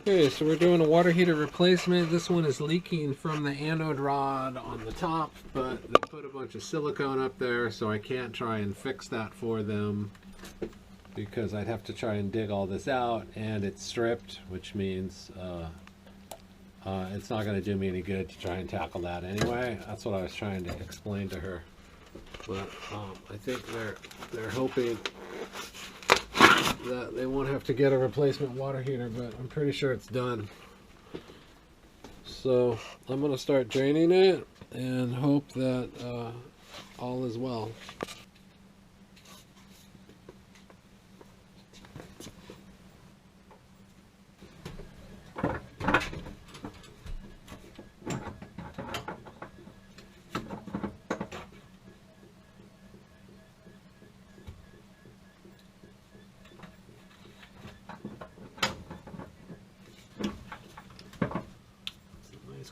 Okay, so we're doing a water heater replacement. This one is leaking from the anode rod on the top, but they put a bunch of silicone up there, so I can't try and fix that for them because I'd have to try and dig all this out, and it's stripped, which means it's not going to do me any good to try and tackle that anyway. That's what I was trying to explain to her. But I think they're hoping that they won't have to get a replacement water heater, but I'm pretty sure it's done. So I'm going to start draining it and hope that all is well.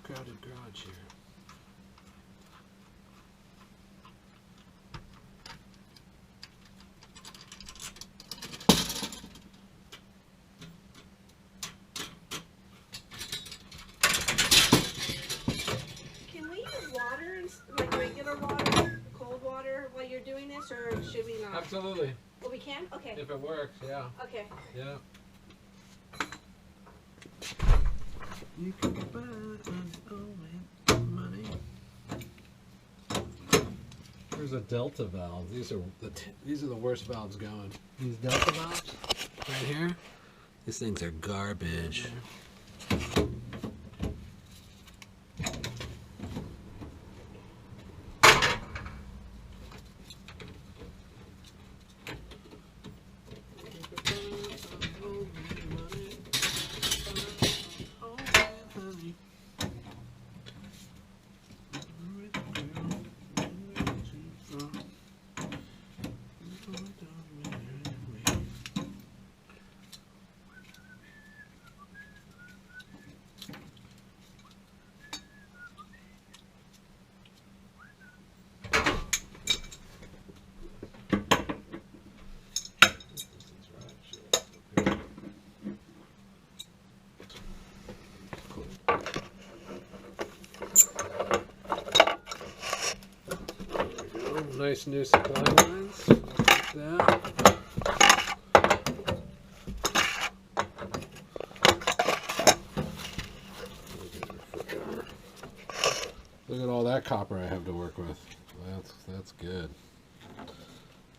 Crowded garage here. Can we use water, like regular water, cold water, while you're doing this, or should we not? Absolutely. Oh, we can? Okay. If it works, yeah. Okay. Yeah. You can buy money. There's a delta valve. These are the worst valves going. These delta valves right here. These things are garbage. Nice new supply lines, like that. Look at all that copper I have to work with. That's good.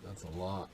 That's a lot.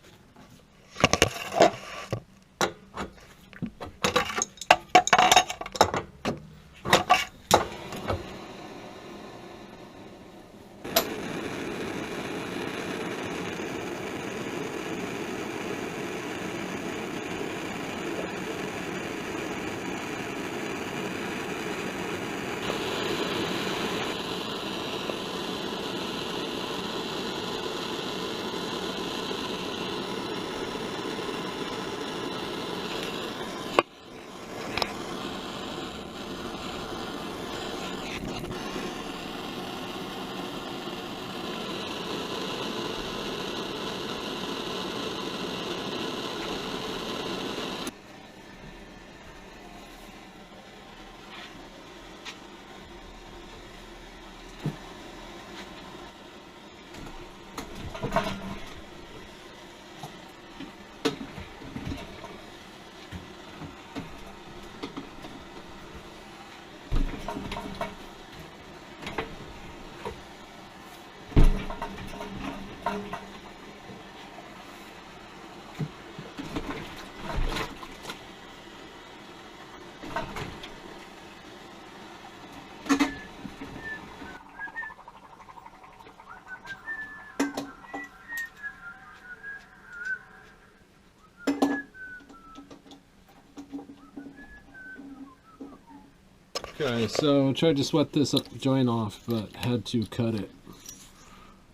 Okay, so I tried to sweat this joint off, but had to cut it,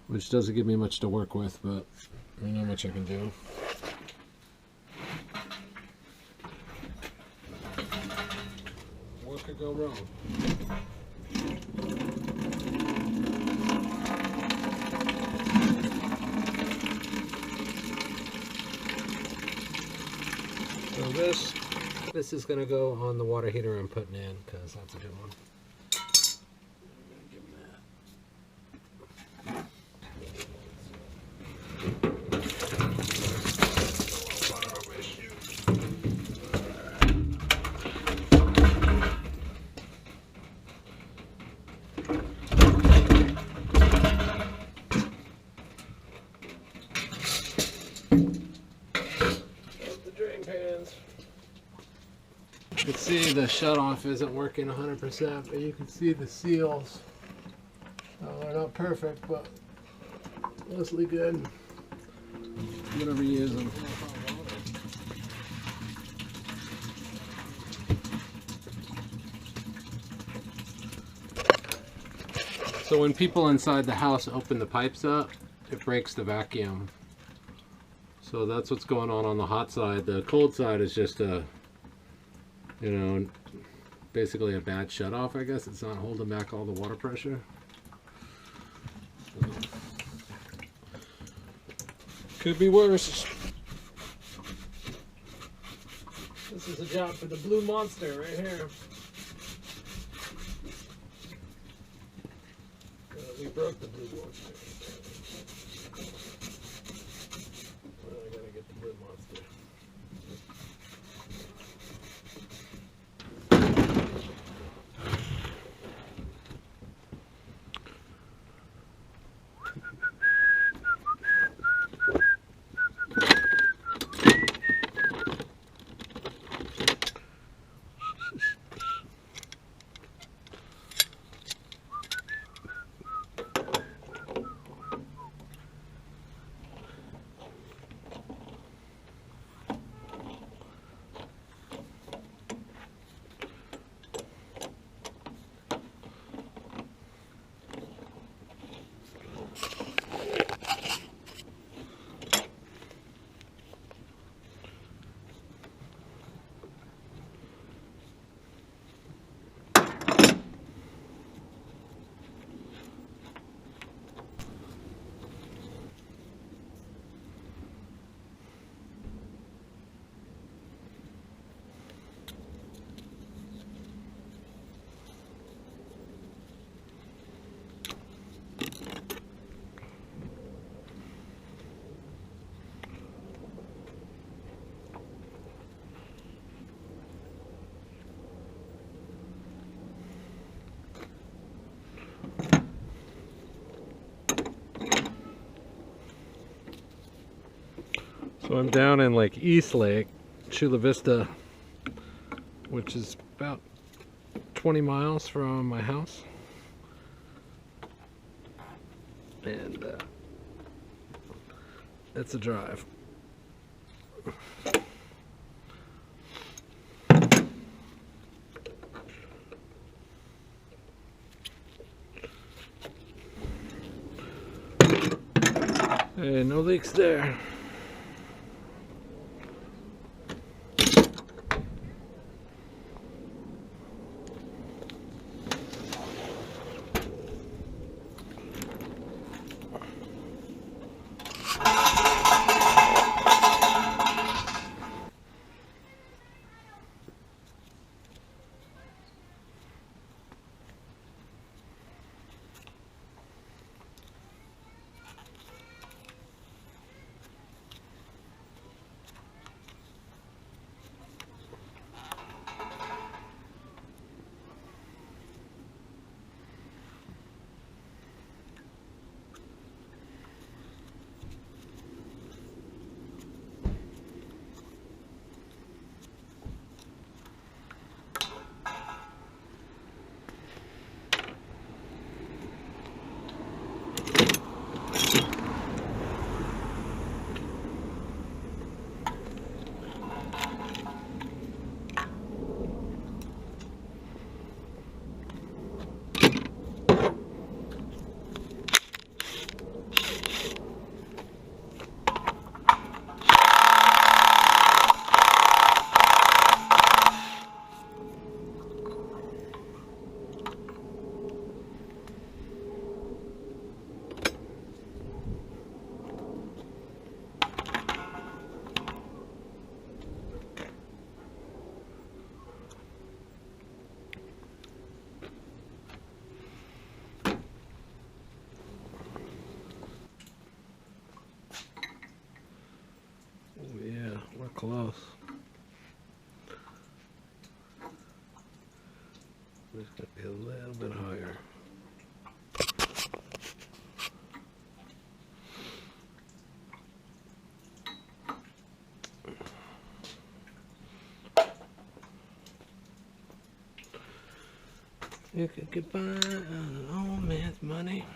which doesn't give me much to work with, but I know how much I can do. What could go wrong? So this This is going to go on the water heater I'm putting in because that's a good one. Give him that. You can see the shutoff isn't working 100%, but you can see the seals. They're not perfect, but mostly good. I'm gonna reuse them. So when people inside the house open the pipes up, it breaks the vacuum. So that's what's going on the hot side. The cold side is just a, you know, basically a bad shutoff, I guess. It's not holding back all the water pressure. Could be worse. This is a job for the blue monster right here. We broke the blue monster. Well, I gotta get the blue monster. So I'm down in like East Lake, Chula Vista, which is about 20 miles from my house. And it's a drive. Hey, no leaks there. close. It's going to be a little bit higher. You could get by an old man's money.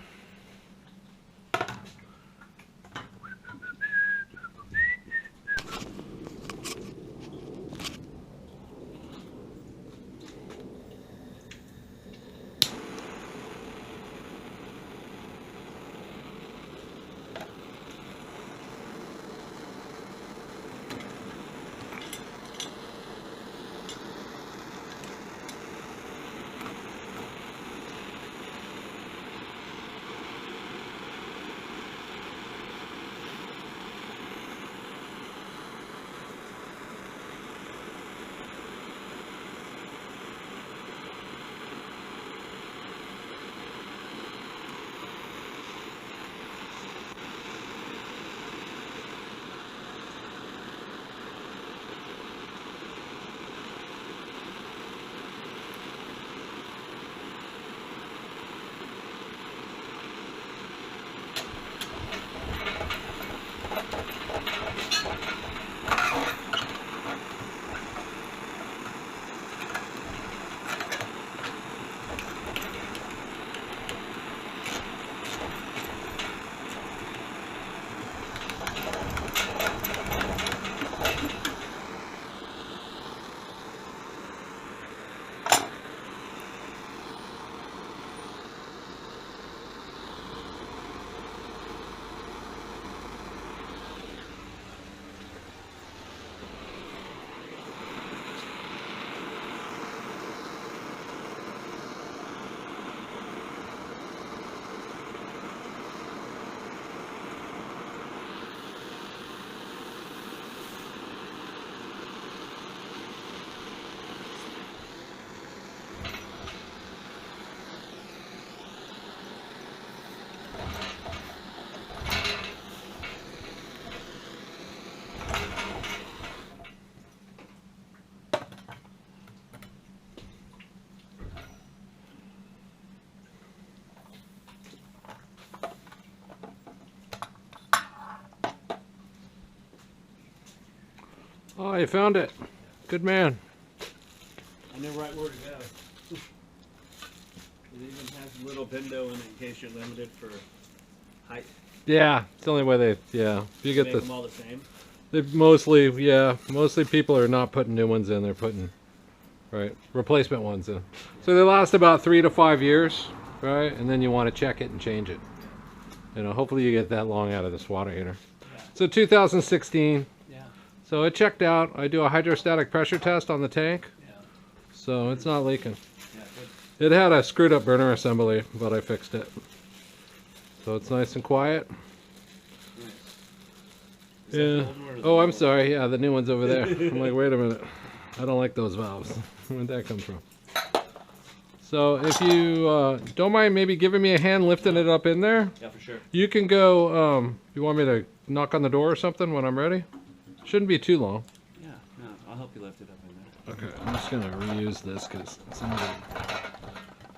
Oh, you found it. Good man. I know right where to go. It even has a little window in it in case you're limited for height. Yeah, it's the only way they, yeah. If you get Make the, them all the same. they mostly, yeah, mostly people are not putting new ones in, they're putting, right, replacement ones in. So they last about 3 to 5 years, right? And then you want to check it and change it. You know, hopefully you get that long out of this water heater. Yeah. So 2016. Yeah. So it checked out. I do a hydrostatic pressure test on the tank. Yeah. So it's not leaking. Yeah. Good. It had a screwed up burner assembly, but I fixed it. So it's nice and quiet. Nice. Is that the Yeah. old one or the Oh, new I'm one? sorry. Yeah, the new one's over there. I'm like, wait a minute. I don't like those valves. Where'd that come from? So if you don't mind maybe giving me a hand lifting it up in there, Yeah, for sure. you can go, you want me to knock on the door or something when I'm ready? Shouldn't be too long. Yeah. No, I'll help you lift it up in there. Okay, I'm just going to reuse this because somebody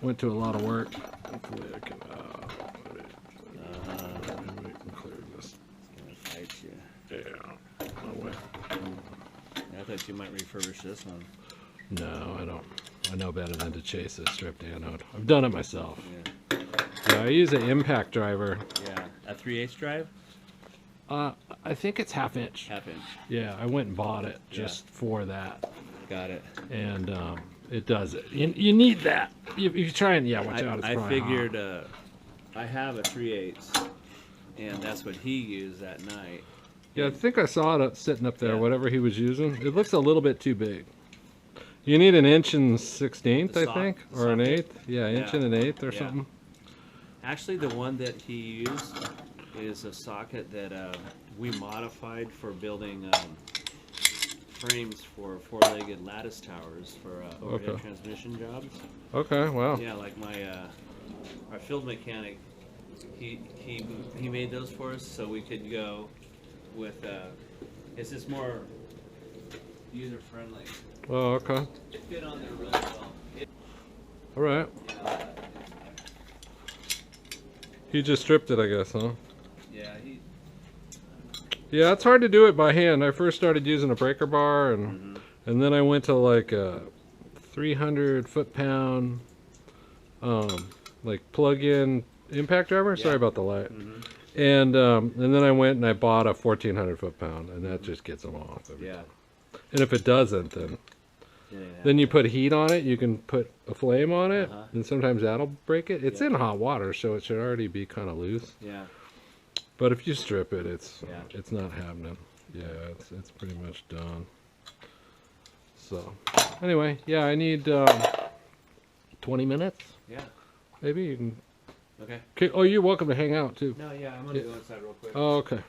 went to a lot of work. Hopefully I can, maybe we can clear this. It's gonna fight you. Yeah. Oh, wait. Yeah, I thought you might refurbish this one. No, I don't. I know better than to chase a stripped anode. I've done it myself. Yeah. Yeah, I use an impact driver. Yeah. A 3/8 drive? I think it's half inch. Half inch. Yeah, I went and bought it just for that. Got it. And it does it. You need that. You try and, yeah, watch out. It's I probably figured hot. I have a 3/8, and that's what he used that night. Yeah, I think I saw it sitting up there, Yeah. whatever he was using. It looks a little bit too big. You need an inch and 16th, The I sock- think, the or an socket? eighth. Yeah, inch Yeah. and an eighth or Yeah. something. Actually, the one that he used is a socket that we modified for building frames for four-legged lattice towers for overhead Okay. transmission jobs. Okay, wow. Yeah, like our field mechanic, he made those for us so we could go with. It's just more user friendly. Oh, okay. It fit on there really well. All right. Yeah, He just stripped it, I guess, huh? yeah, he. Yeah, it's hard to do it by hand. I first started using a breaker bar, and then I went to like a 300 foot-pound like plug-in impact driver. Sorry Yeah. about the light. And then I went and I bought a 1400 foot-pound, and that just gets them off. Every Yeah. time. And if it doesn't, then you put heat on it. You can put a flame on it, and sometimes that'll break it. It's in hot water, so it should already be kind of loose. Yeah. But if you strip it, it's not happening. Yeah, it's pretty much done. So anyway, yeah, I need 20 minutes. Yeah. Maybe you can. Okay. Oh, you're welcome to hang out too. No, yeah, I'm gonna go inside real quick. Oh, okay.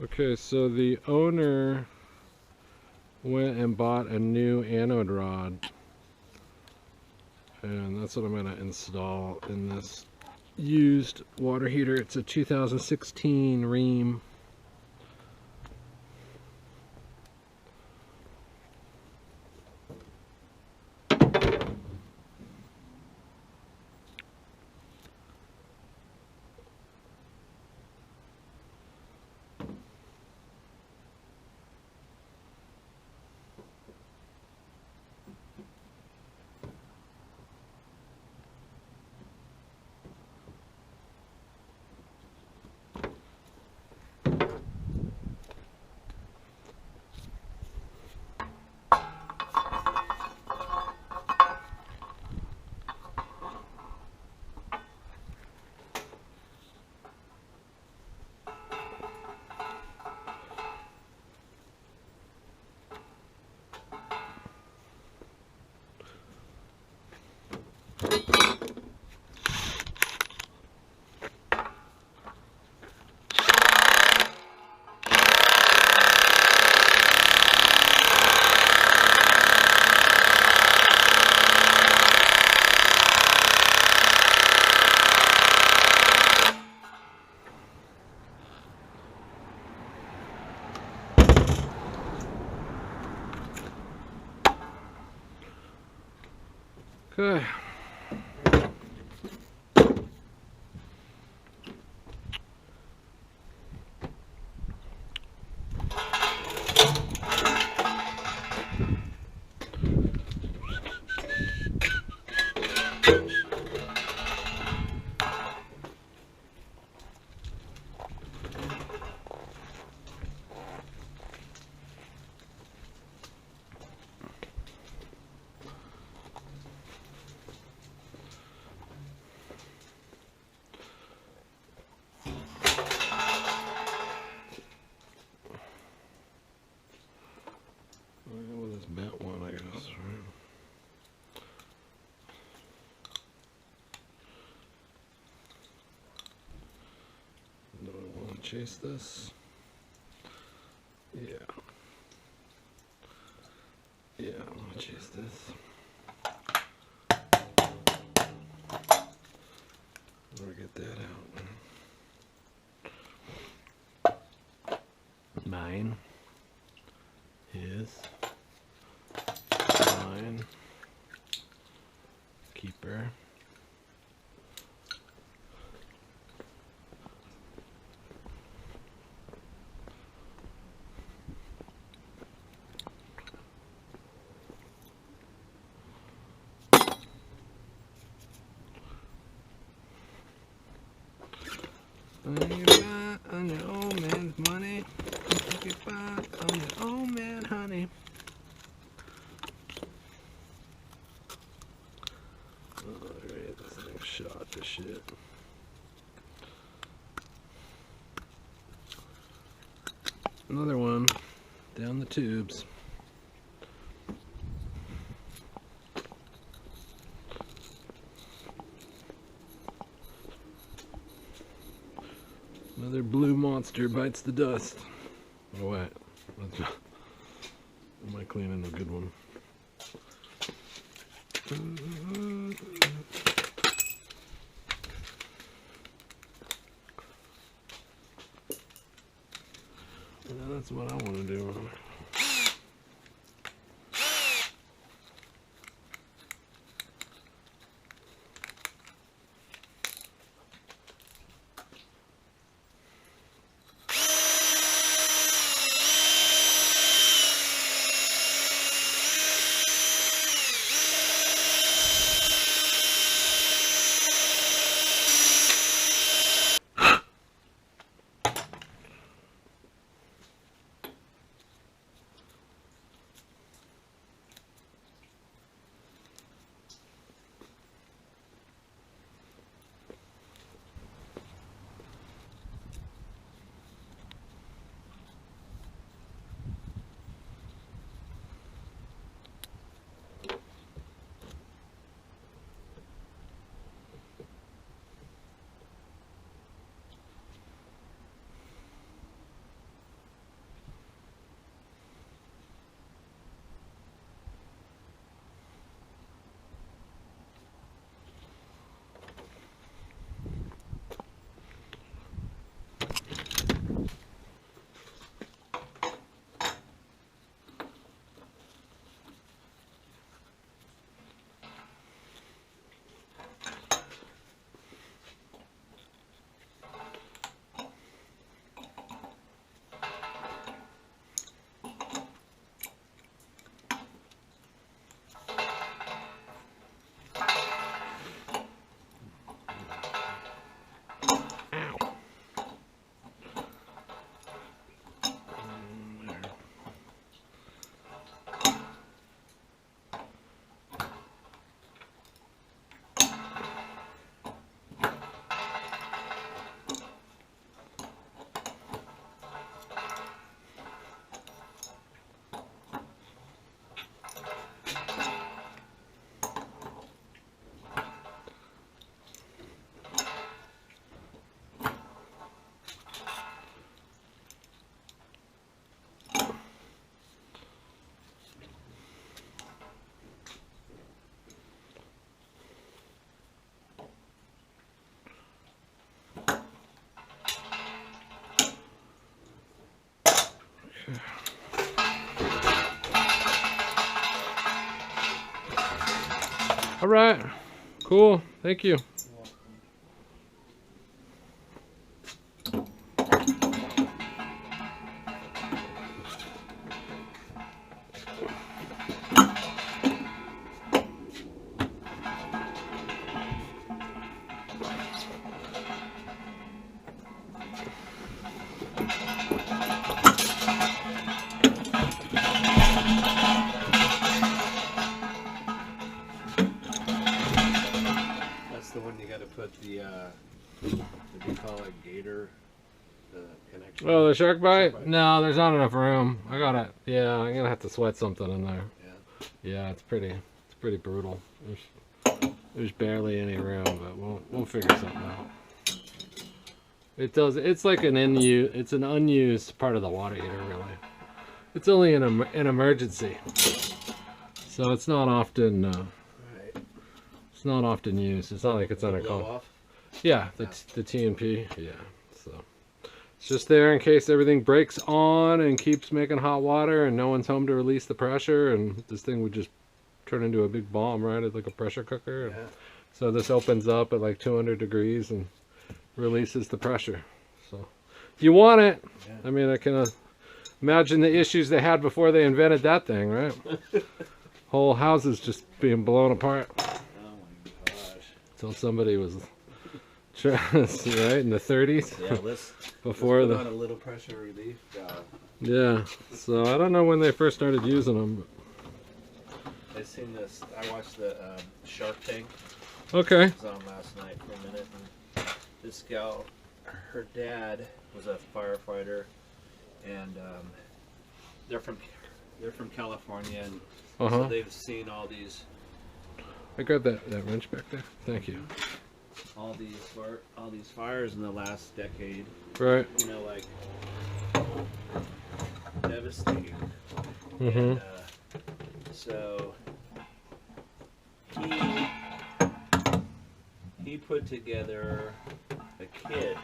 Okay, so the owner went and bought a new anode rod, and that's what I'm going to install in this used water heater. It's a 2016 Rheem. Okay. This bent one, I guess, right? Do I want to chase this? Yeah. Yeah, I want to chase this. Or get that out. Mine. His. Mine. Keeper. On your old man's money. Take it back on your old man, honey. Alright, this thing shot to shit. Another one down the tubes. Another blue monster bites the dust. Oh wait, am I cleaning the good one? Yeah, that's what I want to do. All right, cool. Thank you. The one you got to put the what do you call it, gator, the connection. Oh, the shark bite? Shark bite. No, there's not enough room. I gotta, yeah, I'm gonna have to sweat something in there. Yeah. Yeah, it's pretty brutal. There's barely any room, but we'll figure something out. It's like an unused part of the water heater, really. It's only an emergency, so it's not often. It's not often used. It's not like it's on a call. Yeah, the TNP. Yeah, so it's just there in case everything breaks on and keeps making hot water and no one's home to release the pressure, and this thing would just turn into a big bomb, right? It's like a pressure cooker. Yeah. So this opens up at like 200 degrees and releases the pressure. So if you want it, Yeah. I mean, I can imagine the issues they had before they invented that thing, right? Whole houses just being blown apart. Until somebody was right in the 30s. Yeah, let's before put on a little pressure relief valve. Yeah, so I don't know when they first started using them. I seen this. I watched the Shark Tank. Okay. It was on last night for a minute. And this gal, her dad was a firefighter, and they're from California, and so they've seen all these. I grabbed that wrench back there. Thank you. all these fires in the last decade. Right. You know, like devastating. Mm-hmm. And, so he put together a kit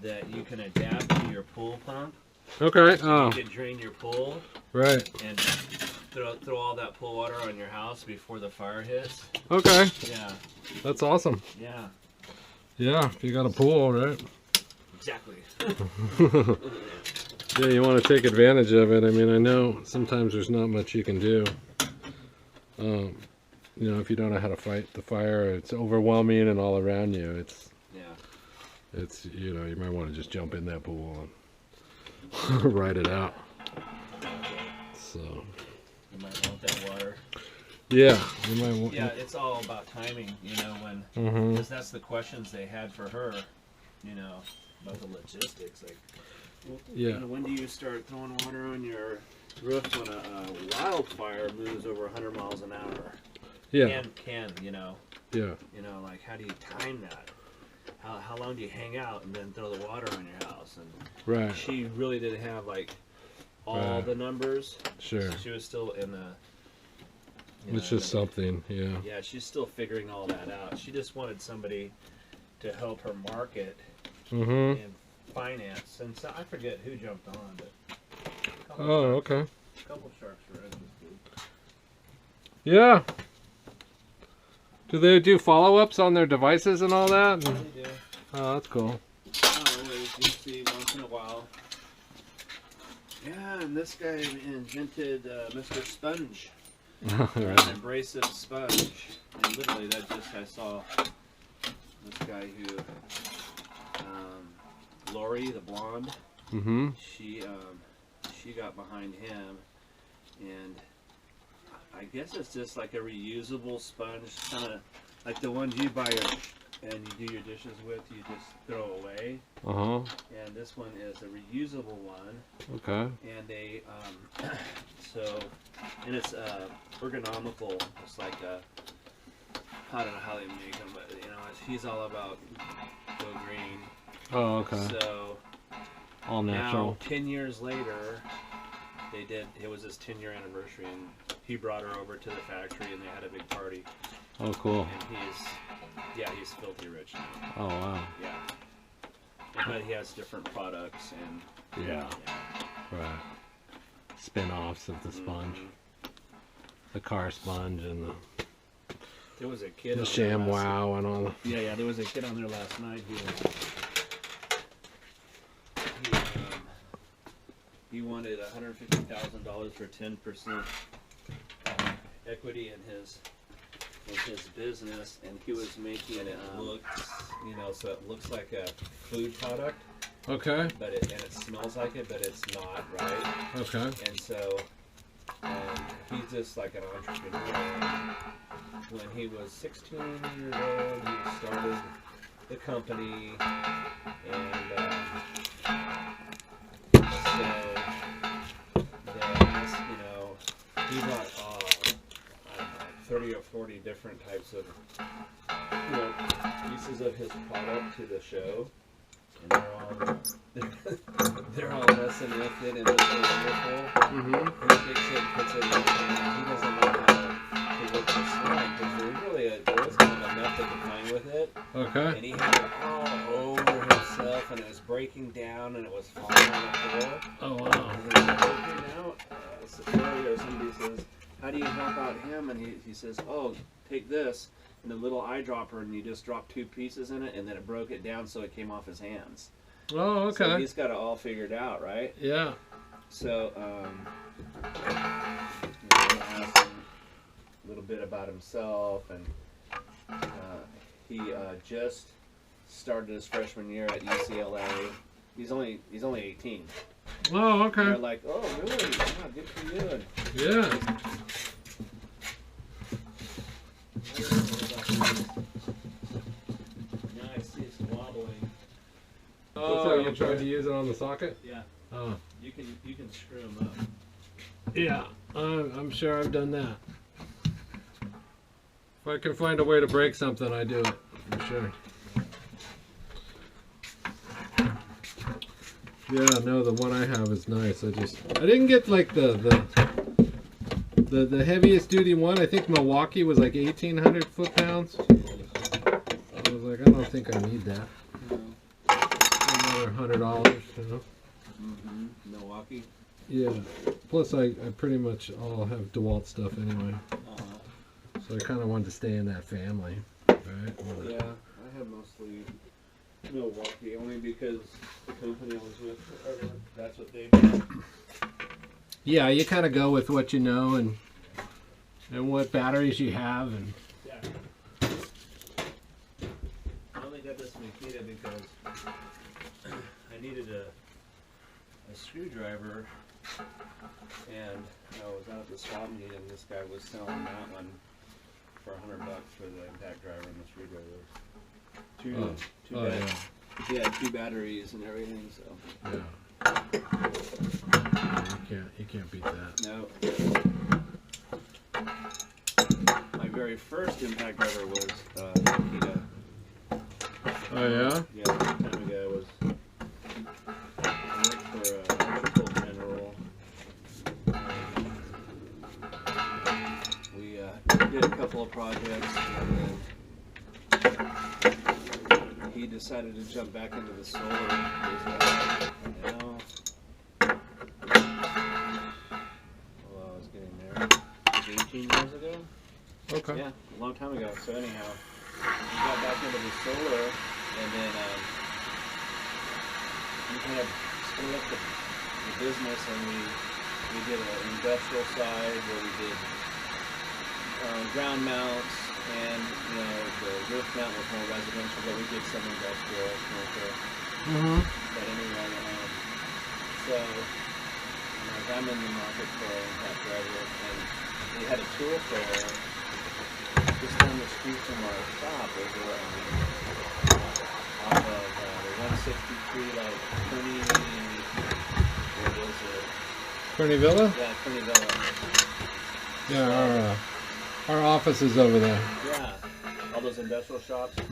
that you can adapt to your pool pump. Okay. Oh. You can drain your pool Right. and throw all that pool water on your house before the fire hits. Okay. Yeah. That's awesome. Yeah. Yeah. If you got a pool, right? Exactly. Yeah, you want to take advantage of it. I mean, I know sometimes there's not much you can do. You know, if you don't know how to fight the fire, it's overwhelming and all around you. It's you know, you might want to just jump in that pool and ride it out. So You might want that water. yeah, you might want. Yeah, it's all about timing, you know, when Mm-hmm. because that's the questions they had for her, you know, about the logistics. Like, well, Yeah. you know, when do you start throwing water on your roof when a wildfire moves over 100 miles an hour? Yeah. Can you know? Yeah. You know, like how do you time that? How long do you hang out and then throw the water on your house? And Right. she really didn't have like all Right. the numbers. Sure. She was still in the. It's just something. Yeah. Yeah, she's still figuring all that out. She just wanted somebody to help her market Mm-hmm. and finance. And so I forget who jumped on, but a couple Oh, sharks, okay. a couple sharks were in this group. Yeah. Do they do follow-ups on their devices and all that? They do. Oh, that's cool. Always, you see once in a while. Yeah, and this guy invented Mr. Sponge. Right. An abrasive sponge. And literally, I saw this guy who, Lori, the blonde, Mm-hmm. she got behind him, and I guess it's just like a reusable sponge, kind of like the ones you buy and you do your dishes with, you just throw away. Uh-huh. And this one is a reusable one, Okay. and they and it's ergonomical. It's like I don't know how they make them, but you know, he's all about go green. Oh, okay. So All natural. now, 10 years later, it was his 10-year anniversary, and he brought her over to the factory, and they had a big party. Oh, cool. And he's filthy rich now. Oh, wow. Yeah. But he has different products, and Yeah. Right. Spin-offs of the sponge. The car sponge and There was a kid the on Sham there last- Wow and all. Yeah, there was a kid on there last night who he wanted $150,000 for 10% equity in his business, and he was making it look, you know, so it looks like a food product, Okay. but it smells like it, but it's not, right? Okay. And so he's just like an entrepreneur. When he was 16 years old, he started the company, and so then, you know, he brought I don't know, 30 or 40 different types of, you know, pieces of his product to the show, and they're all messing with it, and it's so wonderful. Mm-hmm. He takes it, puts it in, and he doesn't know how to work the slime, because there was kind of a method to find with it. Okay. And he had it all over himself, and it was breaking down, and it was falling on the floor. Oh, wow. And he was working out. Earlier, somebody says, "How do you help out him?" And he says, "Oh, take this and a little eyedropper, and you just drop 2 pieces in it, and then it broke it down so it came off his hands." Oh, okay. So he's got it all figured out, right? Yeah. So, you know, I asked him a little bit about himself, and he just started his freshman year at UCLA. He's only 18. Oh, And okay. they're like, "Oh, really? Yeah, good for you." And Yeah. now I see it's wobbling. Oh, you tried to use it on the socket? Yeah, Oh. you can screw them up. Yeah, I'm sure I've done that. If I can find a way to break something, I do it. for sure. Yeah, no, the one I have is nice. I didn't get like the heaviest duty one. I think Milwaukee was like 1,800 foot-pounds. I was like, I don't think I need that. No. Another $100, you know. Milwaukee. Yeah. Plus, I pretty much all have DeWalt stuff anyway. So I kind of wanted to stay in that family, right? Yeah, I have mostly Milwaukee only because the company I was with, that's what they do. Yeah, you kind of go with what you know and what batteries you have, and Yeah. I only got this Makita because I needed a screwdriver, and I was out at the swap meet, and this guy was selling that one for $100 for the impact driver and the screwdriver. Two batteries and everything. So yeah, you can't beat that. no. My very first impact driver was Makita. Oh yeah. Yeah, a long time ago I worked for Electrical General. We did a couple of projects, and then he decided to jump back into the solar business. Now, well, I was getting there 18 years ago. Okay. Yeah, a long time ago. So anyhow, we got back into the solar, and then we kind of split up the business, and we did an industrial side where we did ground mounts, and the roof mount was more residential, but we did some industrial, commercial. But anyway, so I'm in the market for an impact driver, and we had a tool fair just down the street from our shop over off of the 163, like Kearney, what is it? Kearney Villa? Yeah, Kearney Villa. Yeah, our office is over there. Yeah, all those industrial shops. Yep.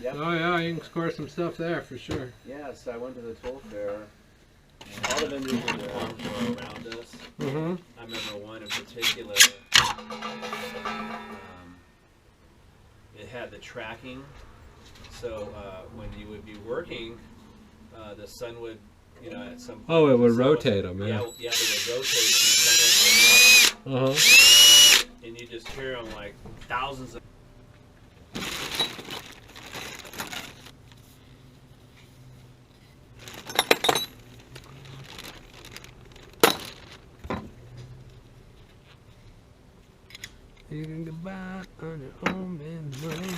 Yep. Oh yeah, you can score some stuff there for sure. Yeah, so I went to the tool fair. And all the vendors were around us. I remember one in particular. It had the tracking, so when you would be working, the sun would, at some point. Oh, it would rotate them, yeah. Yeah, they would rotate. And you just hear them like thousands of. You can get by on your own money.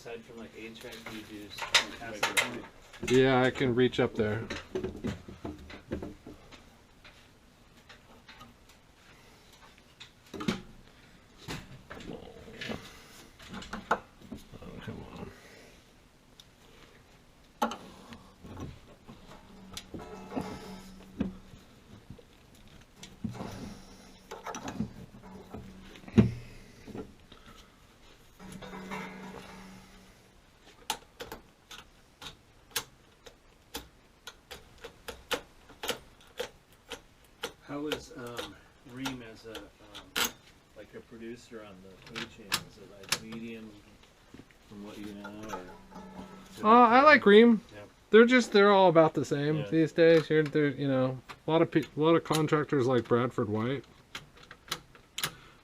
aside from like HVAC, you do fantastic. Yeah, I can reach up there. How is Rheem as a like a producer on the food chain? Is it like medium from what you know, or? I like Rheem. Yeah. They're all about the same Yeah. these days. They're you know, a lot of contractors like Bradford White,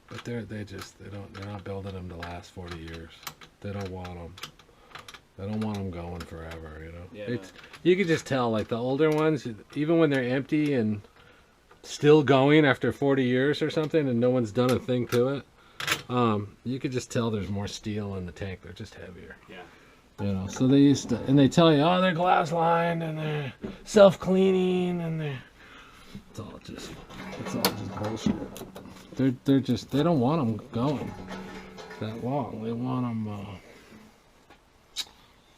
but they're not building them to last 40 years. They don't want them. They don't want them going forever. You know. Yeah, You could just tell, like the older ones, even when they're empty and still going after 40 years or something, and no one's done a thing to it. You could just tell there's more steel in the tank. They're just heavier. Yeah. You know, so they used to, and they tell you, oh, they're glass lined and they're self-cleaning and it's all just bullshit. They don't want them going that long. They want them,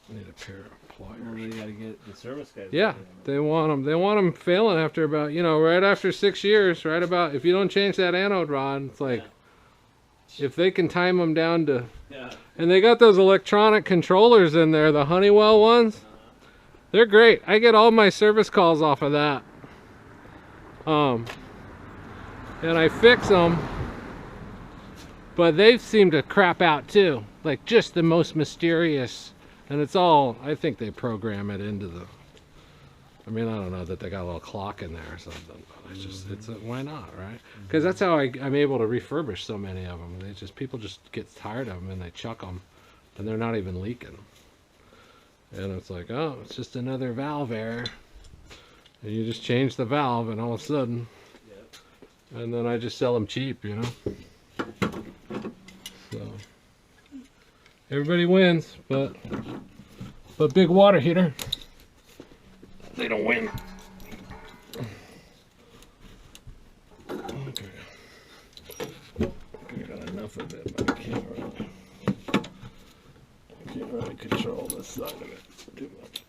I need a pair of pliers. Well, you gotta get the service guys. Yeah, they want them failing after about, you know, right after 6 years, right about, if you don't change that anode rod, it's like, if they can time them down to, Yeah. and they got those electronic controllers in there, the Honeywell ones. They're great. I get all my service calls off of that. And I fix them, but they seem to crap out too. Like just the most mysterious, and it's all, I think they program it into the, I mean, I don't know that they got a little clock in there or something. It's just, why not, right? Because that's how I'm able to refurbish so many of them. People just get tired of them and they chuck them, and they're not even leaking. And it's like, oh, it's just another valve error. And you just change the valve, and all of a sudden, and then I just sell them cheap, you know. So everybody wins, but big water heater, they don't win. Okay. I got enough of it, but I can't really control this side of it too much.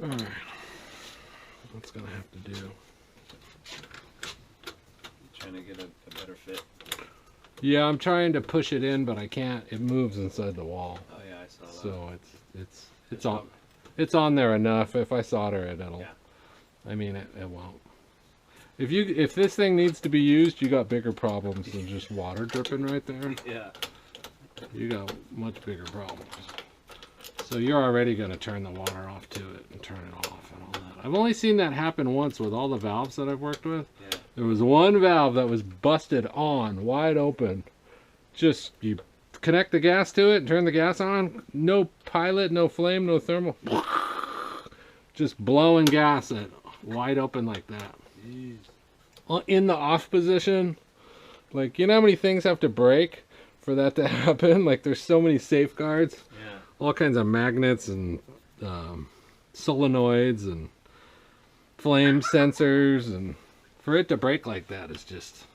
Alright. What's gonna have to do? Trying to get a better fit. Yeah, I'm trying to push it in, but I can't. It moves inside the wall. Oh yeah, I saw that. So it's on there enough. If I solder it, it'll. Yeah. I mean, it won't. If this thing needs to be used, you got bigger problems than just water dripping right there. Yeah. You got much bigger problems. So you're already going to turn the water off to it and turn it off and all that. I've only seen that happen once with all the valves that I've worked with. Yeah. There was one valve that was busted on, wide open. Just, you connect the gas to it and turn the gas on. No pilot, no flame, no thermal. Just blowing gas at wide open like that. Jeez. In the off position. Like, you know how many things have to break for that to happen? Like, there's so many safeguards. Yeah. All kinds of magnets and solenoids and flame sensors, and for it to break like that is just.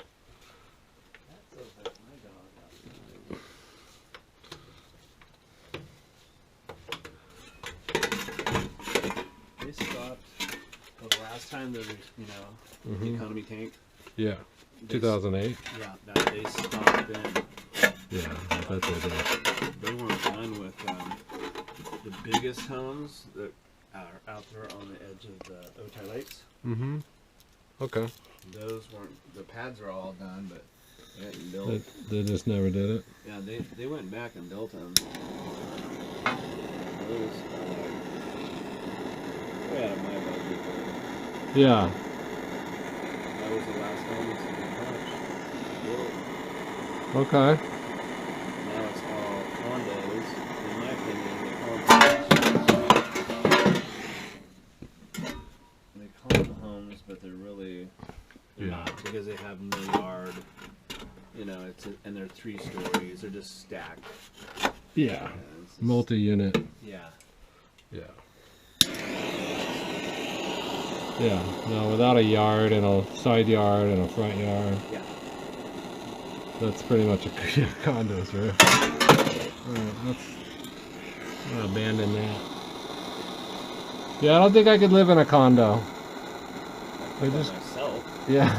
They stopped. Well, the last time there was, the economy tank. Yeah, 2008. Yeah, that they stopped then. Yeah, I bet they did. They weren't done with the biggest homes that are out there on the edge of the Otay Lakes. Mm-hmm. Okay. Those weren't, the pads are all done, but they hadn't built. They just never did it. Yeah, they went back and built them. Those are like way out of my budget. Yeah. That was the last homes in the built. Okay. Now it's all condos. In my opinion, they call them homes, but they're really not, because they have no yard. 3 stories. They're just stacked. Yeah. It's just- Multi-unit. Yeah. Yeah. Yeah. No, without a yard and a side yard and a front yard. Yeah. That's pretty much a condos, right? Alright, let's abandon that. Yeah, I don't think I could live in a condo. I just myself. Yeah.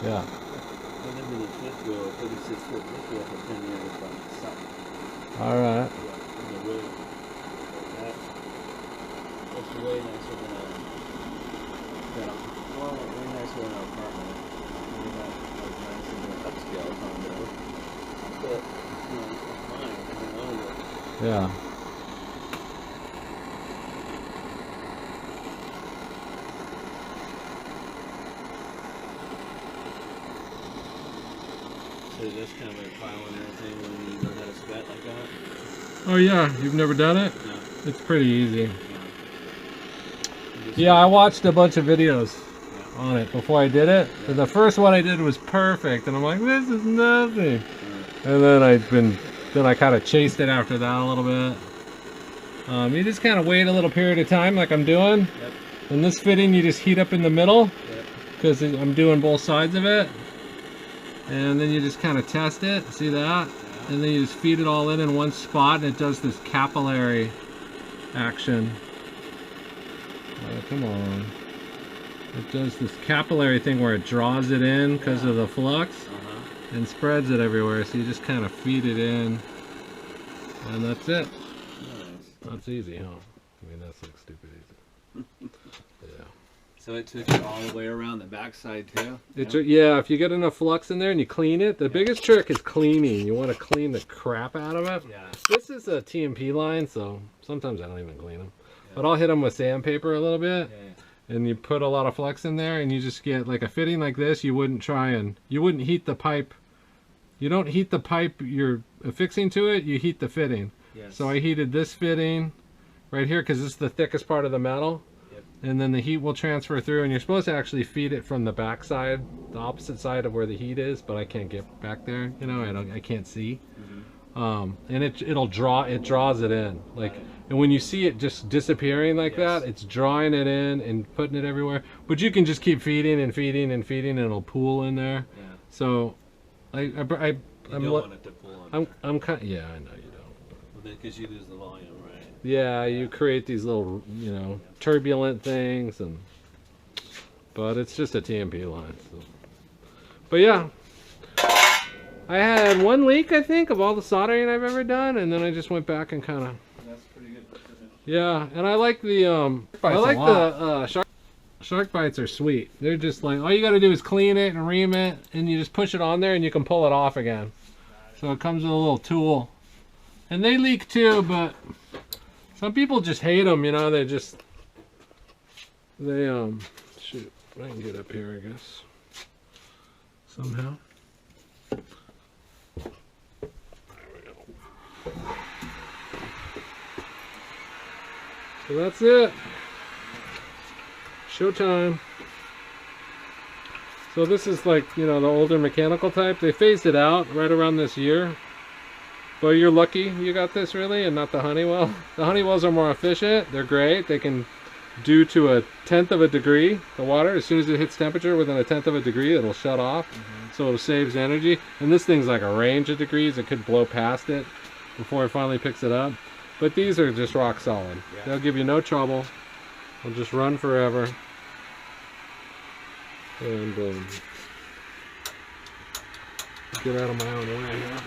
Yeah. I lived in a 36-foot fifth wheel for 10 years by myself. Alright. That's way nicer than way nicer than an apartment. I mean, that was nice in an upscale condo. But, you know, it's fine. I don't own it. Yeah. So that's kind of like filing everything when you learn how to sweat like that? Oh yeah, you've never done it? No. It's pretty easy. Yeah. Yeah, I watched a bunch of videos on it before I did it. And the first one I did was perfect, and I'm like, this is nothing. And then I kind of chased it after that a little bit. You just kind of wait a little period of time, like I'm doing. Yep. And this fitting, you just heat up in the middle, Yep. because I'm doing both sides of it. And then you just kind of test it, see that? And then you just feed it all in one spot, and it does this capillary action. Oh, come on. It does this capillary thing where it draws it in because of the flux and spreads it everywhere. So you just kind of feed it in, and that's it. Nice. That's easy, huh? I mean, that's like stupid easy. Yeah. So it took it all the way around the backside too? Yeah, if you get enough flux in there and you clean it, the biggest trick is cleaning. You want to clean the crap out of it. Yeah. This is a TMP line, so sometimes I don't even clean them. But I'll hit them with sandpaper a little bit. Yeah. And you put a lot of flux in there, and you just get like a fitting like this. You wouldn't heat the pipe. You don't heat the pipe you're affixing to it, you heat the fitting. Yes. So I heated this fitting right here because this is the thickest part of the metal. Yep. And then the heat will transfer through, and you're supposed to actually feed it from the back side, the opposite side of where the heat is, but I can't get back there, you know, I can't see. And it draws it in, like, and when you see it just disappearing like that, it's drawing it in and putting it everywhere. But you can just keep feeding and feeding and feeding, and it'll pool in there. Yeah. So You don't want it to pull on. I'm kind. Yeah, I know you don't. Well, then, because you lose the volume, right? Yeah, you create these little, you know, turbulent things, but it's just a TMP line. So. But yeah. I had one leak, I think, of all the soldering I've ever done, and then I just went back and kind of. That's pretty good. Yeah, and I like the shark bites are sweet. They're just like, all you got to do is clean it and ream it, and you just push it on there, and you can pull it off again. So it comes with a little tool, and they leak too, but some people just hate them. You know, shoot, I can get up here, I guess, somehow. So that's it. Showtime. So this is like, you know, the older mechanical type. They phased it out right around this year. But you're lucky you got this, really, and not the Honeywell. The Honeywells are more efficient. They're great. They can do to 1/10 of a degree the water. As soon as it hits temperature within 1/10 of a degree, it'll shut off. So it saves energy. And this thing's like a range of degrees. It could blow past it before it finally picks it up. But these are just rock solid. Yeah. They'll give you no trouble. They'll just run forever. And get out of my own way here.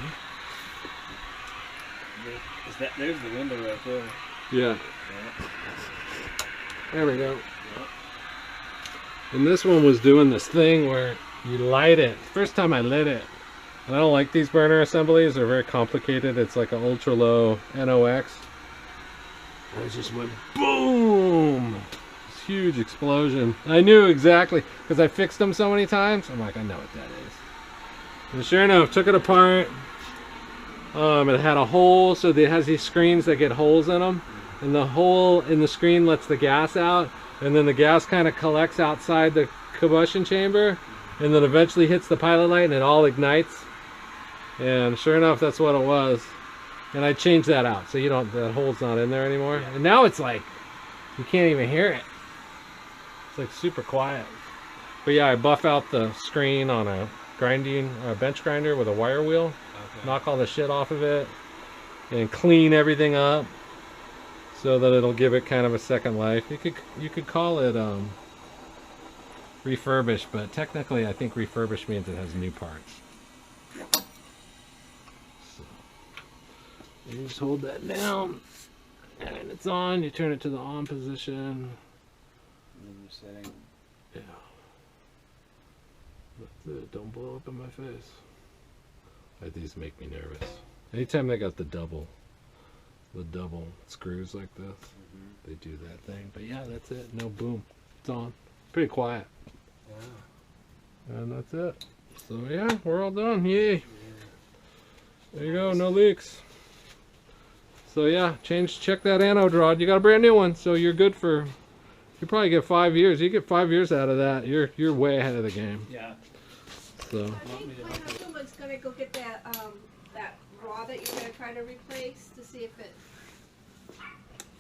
There's the window right there. Yeah. There we go. And this one was doing this thing where you light it. First time I lit it. And I don't like these burner assemblies. They're very complicated. It's like an ultra low NOx. And it just went boom. This huge explosion. I knew exactly because I fixed them so many times. I'm like, I know what that is. And sure enough, took it apart. It had a hole, so it has these screens that get holes in them, and the hole in the screen lets the gas out, and then the gas kind of collects outside the combustion chamber, and then eventually hits the pilot light, and it all ignites. And sure enough, that's what it was. And I changed that out, so you don't, that hole's not in there anymore. Yeah. And now it's like, you can't even hear it. It's like super quiet. But yeah, I buff out the screen on a bench grinder with a wire wheel. Okay. Knock all the shit off of it and clean everything up so that it'll give it kind of a second life. You could call it refurbished, but technically I think refurbished means it has new parts. So you just hold that down and it's on. You turn it to the on position. And then you're setting. Yeah. That's it. Don't blow up in my face. These make me nervous. Anytime they got the double screws like this, they do that thing. But yeah, that's it. No boom. It's on. Pretty quiet. Yeah. And that's it. So yeah, we're all done. Yay. There you go. No leaks. So yeah, check that anode rod. You got a brand new one, so you're good for. You probably get 5 years. You get 5 years out of that. You're way ahead of the game. Yeah. So. I think my husband was gonna go get that that rod that you're gonna try to replace to see if it.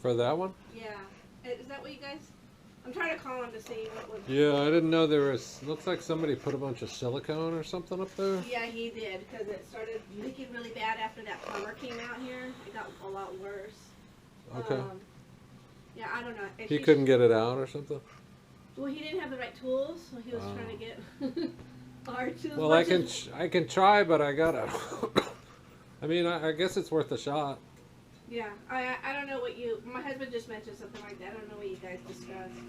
For that one? Yeah. Is that what you guys? I'm trying to call him to see what was. Yeah, I didn't know there was. Looks like somebody put a bunch of silicone or something up there. Yeah, he did because it started leaking really bad after that plumber came out here. It got a lot worse. Okay. Yeah, I don't know. If He couldn't get it out or something. Well, he didn't have the right tools, so he was trying to get our tools. Well, I can try, but I gotta. I mean, I guess it's worth a shot. Yeah, I don't know what you. My husband just mentioned something like that. I don't know what you guys discussed.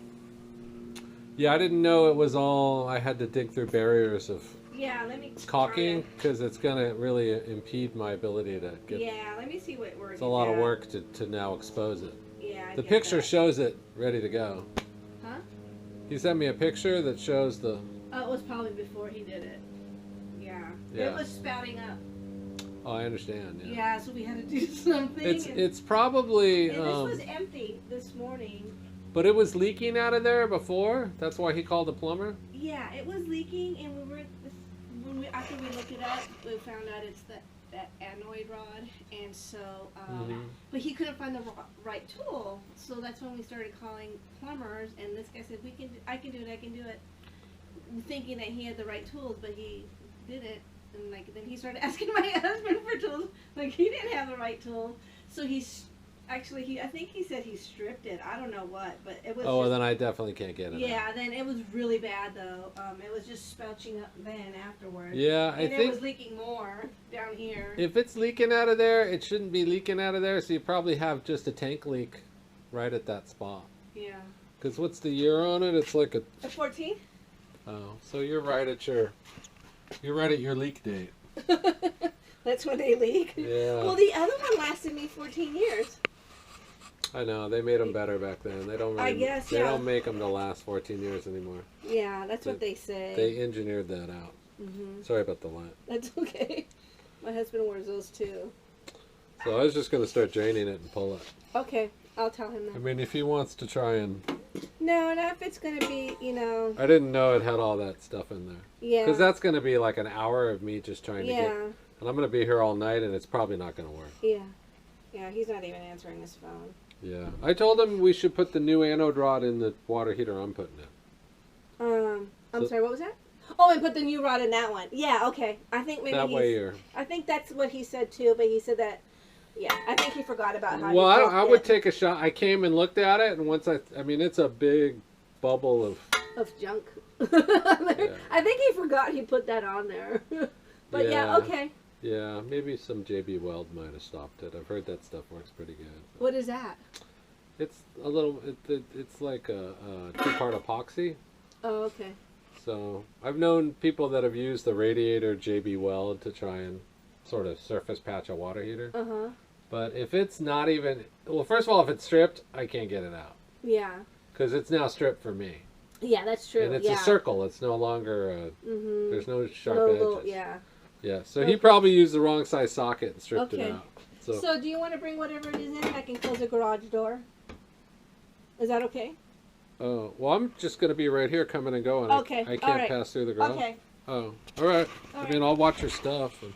Yeah, I didn't know it was all. I had to dig through barriers of Yeah, let me. caulking because it's gonna really impede my ability to get. Yeah, let me see what we're. It's a lot of work to now expose it. Yeah. I The get picture that. shows it ready to go. Huh? He sent me a picture that shows the. Oh, it was probably before he did it. Yeah. Yeah. It was spouting up. Oh, I understand. Yeah. Yeah, so we had to do something. It's probably. And this was empty this morning. But it was leaking out of there before. That's why he called the plumber. Yeah, it was leaking, and after we looked it up, we found out it's that Anode Rod, and so, but he couldn't find the right tool, so that's when we started calling plumbers, and this guy said, I can do it, thinking that he had the right tools, but he didn't, and then he started asking my husband for tools, like he didn't have the right tool, so I think he said he stripped it. I don't know what, but it was. Oh, well, then I definitely can't get it. Yeah, then it was really bad though. It was just spouching up then afterwards. Yeah, I and think it was leaking more down here. if it's leaking out of there, it shouldn't be leaking out of there. So you probably have just a tank leak right at that spot. Yeah. Because what's the year on it? It's like a. The 14th. Oh, so you're right at your leak date. That's when they leak. Yeah. Well, the other one lasted me 14 years. I know they made them better back then. They don't. Really, I guess, they yeah. don't make them to last 14 years anymore. Yeah, that's what they say. They engineered that out. Sorry about the light. That's okay. My husband wears those too. So I was just gonna start draining it and pull it. Okay, I'll tell him I that. mean, if he wants to try and. No, not if it's gonna be, I didn't know it had all that stuff in there. Yeah. Because that's gonna be like an hour of me just trying to get. Yeah. And I'm gonna be here all night, and it's probably not gonna work. Yeah. Yeah, he's not even answering his phone. Yeah, I told him we should put the new anode rod in the water heater I'm putting in. I'm sorry, what was that? Oh, and put the new rod in that one. Yeah, okay. I think maybe That way you're. I think that's what he said too, but he said that. Yeah, I think he forgot about how. Well, I would take a shot. I came and looked at it, and once I mean, it's a big bubble of junk. Yeah. I think he forgot he put that on there. But yeah, okay. Yeah, maybe some JB Weld might have stopped it. I've heard that stuff works pretty good. What is that? It's a little. It's like a two-part epoxy. Oh, okay. So I've known people that have used the radiator JB Weld to try and sort of surface patch a water heater. Uh-huh. But if it's not even, well, first of all, if it's stripped, I can't get it out. Yeah. Because it's now stripped for me. Yeah, that's true. And it's a circle. It's no longer there's no sharp edges. Yeah. Yeah. So he probably used the wrong size socket and stripped it Okay. out. So do you want to bring whatever it is in? I can close the garage door. Is that okay? Oh, well, I'm just going to be right here coming and going. Okay, I all can't right. pass through the garage. Okay. Oh, all right. All I mean, I'll watch your stuff. And...